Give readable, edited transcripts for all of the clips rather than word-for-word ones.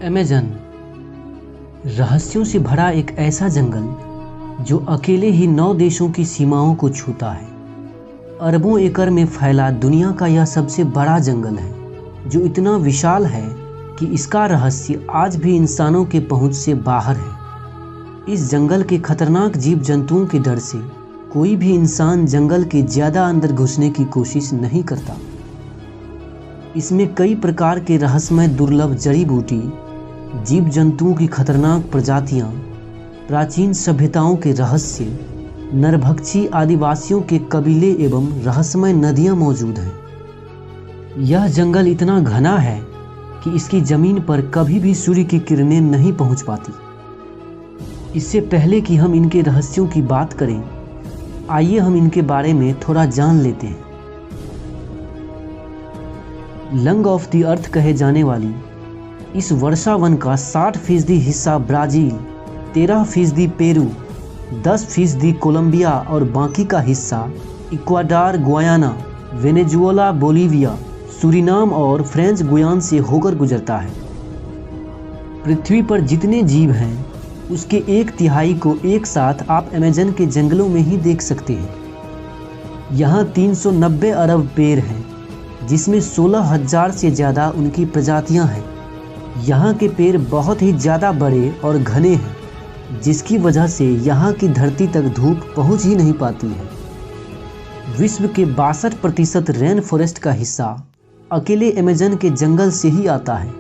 Amazon रहस्यों से भरा एक ऐसा जंगल जो अकेले ही 9 देशों की सीमाओं को छूता है। अरबों एकड़ में फैला दुनिया का यह सबसे बड़ा जंगल है, जो इतना विशाल है कि इसका रहस्य आज भी इंसानों के पहुंच से बाहर है। इस जंगल के खतरनाक जीव जंतुओं के डर से कोई भी इंसान जंगल के ज़्यादा अंदर घुसने की कोशिश नहीं करता। इसमें कई प्रकार के रहस्यमय दुर्लभ जड़ी बूटी, जीव जंतुओं की खतरनाक प्रजातियां, प्राचीन सभ्यताओं के रहस्य, नरभक्षी आदिवासियों के कबीले एवं रहस्यमय नदियां मौजूद हैं। यह जंगल इतना घना है कि इसकी जमीन पर कभी भी सूर्य की किरणें नहीं पहुंच पाती। इससे पहले कि हम इनके रहस्यों की बात करें, आइए हम इनके बारे में थोड़ा जान लेते हैं। लंग ऑफ द अर्थ कहे जाने वाली इस वर्षावन का 60% हिस्सा ब्राज़ील, 13% पेरू, 10% कोलंबिया और बाकी का हिस्सा Ecuador, Guyana, Venezuela, Bolivia, Suriname और फ्रेंच गुयाना से होकर गुजरता है। पृथ्वी पर जितने जीव हैं उसके 1/3 को एक साथ आप अमेज़न के जंगलों में ही देख सकते हैं। यहाँ 390 अरब पेड़ हैं, जिसमें 16,000 से ज़्यादा उनकी प्रजातियां हैं। यहाँ के पेड़ बहुत ही ज़्यादा बड़े और घने हैं, जिसकी वजह से यहाँ की धरती तक धूप पहुँच ही नहीं पाती है। विश्व के 62% रेन फॉरेस्ट का हिस्सा अकेले अमेज़न के जंगल से ही आता है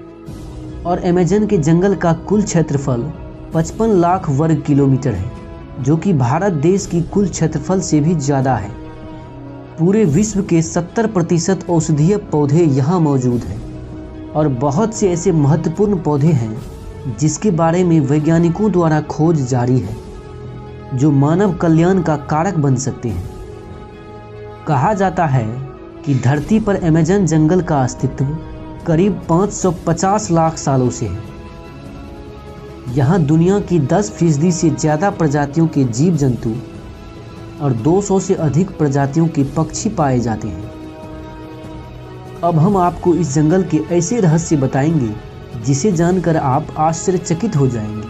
और अमेज़न के जंगल का कुल क्षेत्रफल 55 लाख वर्ग किलोमीटर है, जो कि भारत देश की कुल क्षेत्रफल से भी ज़्यादा है। पूरे विश्व के 70% औषधीय पौधे यहाँ मौजूद हैं और बहुत से ऐसे महत्वपूर्ण पौधे हैं जिसके बारे में वैज्ञानिकों द्वारा खोज जारी है, जो मानव कल्याण का कारक बन सकते हैं। कहा जाता है कि धरती पर अमेज़न जंगल का अस्तित्व करीब 550 लाख सालों से है। यहाँ दुनिया की 10% से ज़्यादा प्रजातियों के जीव जंतु और 200 से अधिक प्रजातियों के पक्षी पाए जाते हैं। अब हम आपको इस जंगल के ऐसे रहस्य बताएंगे जिसे जानकर आप आश्चर्यचकित हो जाएंगे।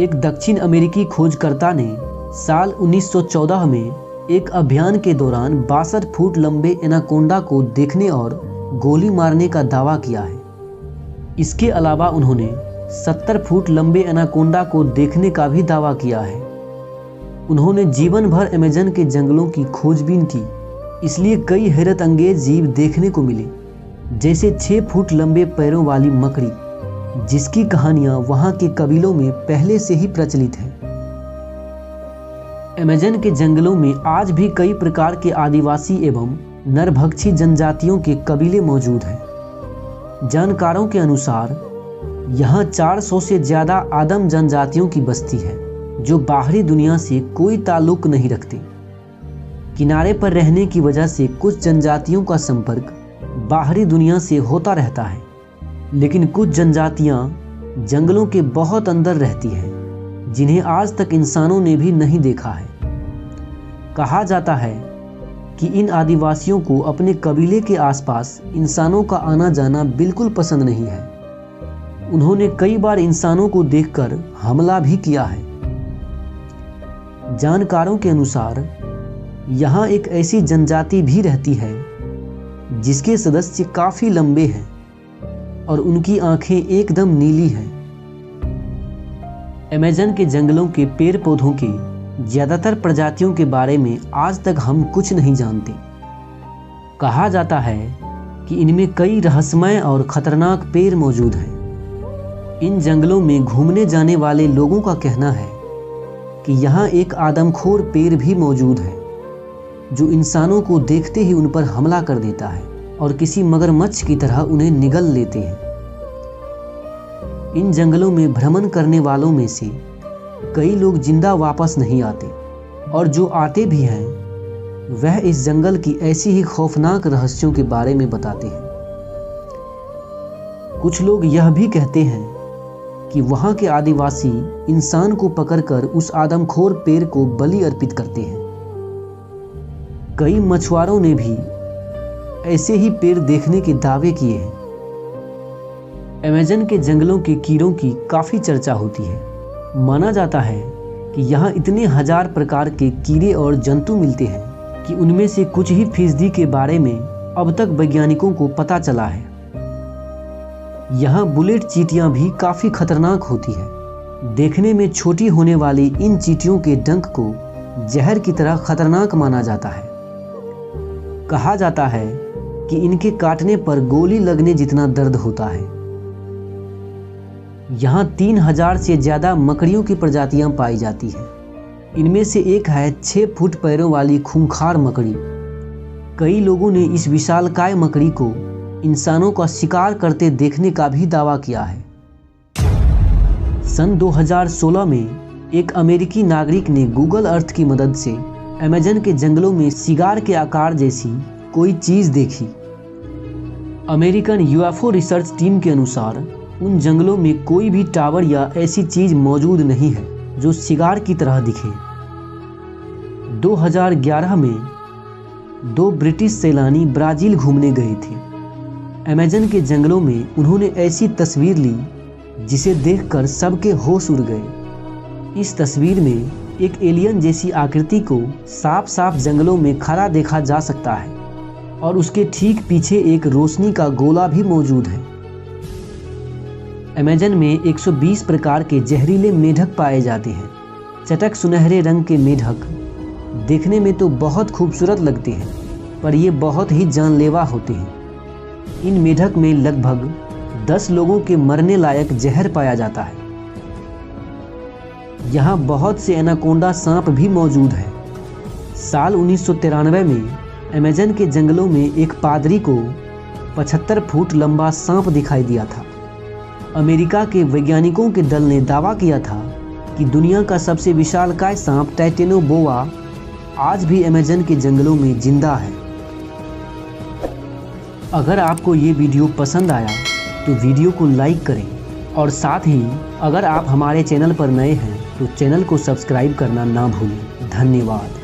एक दक्षिण अमेरिकी खोजकर्ता ने साल 1914 में एक अभियान के दौरान 62 फुट लंबे एनाकोंडा को देखने और गोली मारने का दावा किया है। इसके अलावा उन्होंने 70 फुट लंबे एनाकोंडा को देखने का भी दावा किया है। उन्होंने जीवन भर अमेज़न के जंगलों की खोजबीन की, इसलिए कई हैरत अंगेज जीव देखने को मिले, जैसे 6 फुट लंबे पैरों वाली मकड़ी, जिसकी कहानियां वहां के कबीलों में पहले से ही प्रचलित है। अमेज़न के जंगलों में आज भी कई प्रकार के आदिवासी एवं नरभक्षी जनजातियों के कबीले मौजूद हैं। जानकारों के अनुसार यहाँ 400 से ज़्यादा आदम जनजातियों की बस्ती है, जो बाहरी दुनिया से कोई ताल्लुक नहीं रखते। किनारे पर रहने की वजह से कुछ जनजातियों का संपर्क बाहरी दुनिया से होता रहता है, लेकिन कुछ जनजातियां जंगलों के बहुत अंदर रहती हैं, जिन्हें आज तक इंसानों ने भी नहीं देखा है। कहा जाता है कि इन आदिवासियों को अपने कबीले के आसपास इंसानों का आना जाना बिल्कुल पसंद नहीं है। उन्होंने कई बार इंसानों को देखकर हमला भी किया है। जानकारों के अनुसार यहाँ एक ऐसी जनजाति भी रहती है जिसके सदस्य काफी लंबे हैं और उनकी आंखें एकदम नीली हैं। अमेज़न के जंगलों के पेड़ पौधों के ज्यादातर प्रजातियों के बारे में आज तक हम कुछ नहीं जानते। कहा जाता है कि इनमें कई रहस्यमय और खतरनाक पेड़ मौजूद हैं। इन जंगलों में घूमने जाने वाले लोगों का कहना है कि यहाँ एक आदमखोर पेड़ भी मौजूद है, जो इंसानों को देखते ही उन पर हमला कर देता है और किसी मगरमच्छ की तरह उन्हें निगल लेते हैं। इन जंगलों में भ्रमण करने वालों में से कई लोग जिंदा वापस नहीं आते, और जो आते भी हैं वह इस जंगल की ऐसी ही खौफनाक रहस्यों के बारे में बताते हैं। कुछ लोग यह भी कहते हैं कि वहाँ के आदिवासी इंसान को पकड़कर उस आदमखोर पेड़ को बलि अर्पित करते हैं। कई मछुआरों ने भी ऐसे ही पेड़ देखने के दावे किए हैं। अमेज़न के जंगलों के कीड़ों की काफ़ी चर्चा होती है। माना जाता है कि यहाँ इतने हजार प्रकार के कीड़े और जंतु मिलते हैं कि उनमें से कुछ ही फीसदी के बारे में अब तक वैज्ञानिकों को पता चला है। यहाँ बुलेट चींटियाँ भी काफ़ी खतरनाक होती है। देखने में छोटी होने वाली इन चींटियों के डंक को जहर की तरह खतरनाक माना जाता है। कहा जाता है कि इनके काटने पर गोली लगने जितना दर्द होता है। यहाँ 3000 से ज़्यादा मकड़ियों की प्रजातियाँ पाई जाती हैं। इनमें से एक है 6 फुट पैरों वाली खूंखार मकड़ी। कई लोगों ने इस विशालकाय मकड़ी को इंसानों का शिकार करते देखने का भी दावा किया है। सन 2016 में एक अमेरिकी नागरिक ने गूगल अर्थ की मदद से अमेज़न के जंगलों में सिगार के आकार जैसी कोई चीज़ देखी। अमेरिकन यूएफओ रिसर्च टीम के अनुसार उन जंगलों में कोई भी टावर या ऐसी चीज़ मौजूद नहीं है जो सिगार की तरह दिखे। 2011 में 2 ब्रिटिश सैलानी ब्राज़ील घूमने गए थे। अमेज़न के जंगलों में उन्होंने ऐसी तस्वीर ली जिसे देखकर सबके होश उड़ गए। इस तस्वीर में एक एलियन जैसी आकृति को साफ साफ जंगलों में खड़ा देखा जा सकता है और उसके ठीक पीछे एक रोशनी का गोला भी मौजूद है। अमेज़न में 120 प्रकार के जहरीले मेढक पाए जाते हैं। चटक सुनहरे रंग के मेढक देखने में तो बहुत खूबसूरत लगते हैं, पर ये बहुत ही जानलेवा होते हैं। इन मेढक में लगभग 10 लोगों के मरने लायक जहर पाया जाता है। यहाँ बहुत से एनाकोंडा सांप भी मौजूद है। साल 1993 में अमेज़न के जंगलों में एक पादरी को 75 फुट लंबा सांप दिखाई दिया था। अमेरिका के वैज्ञानिकों के दल ने दावा किया था कि दुनिया का सबसे विशालकाय सांप टाइटेनोबोआ आज भी अमेज़न के जंगलों में जिंदा है। अगर आपको ये वीडियो पसंद आया तो वीडियो को लाइक करें और साथ ही अगर आप हमारे चैनल पर नए हैं तो चैनल को सब्सक्राइब करना ना भूलें। धन्यवाद।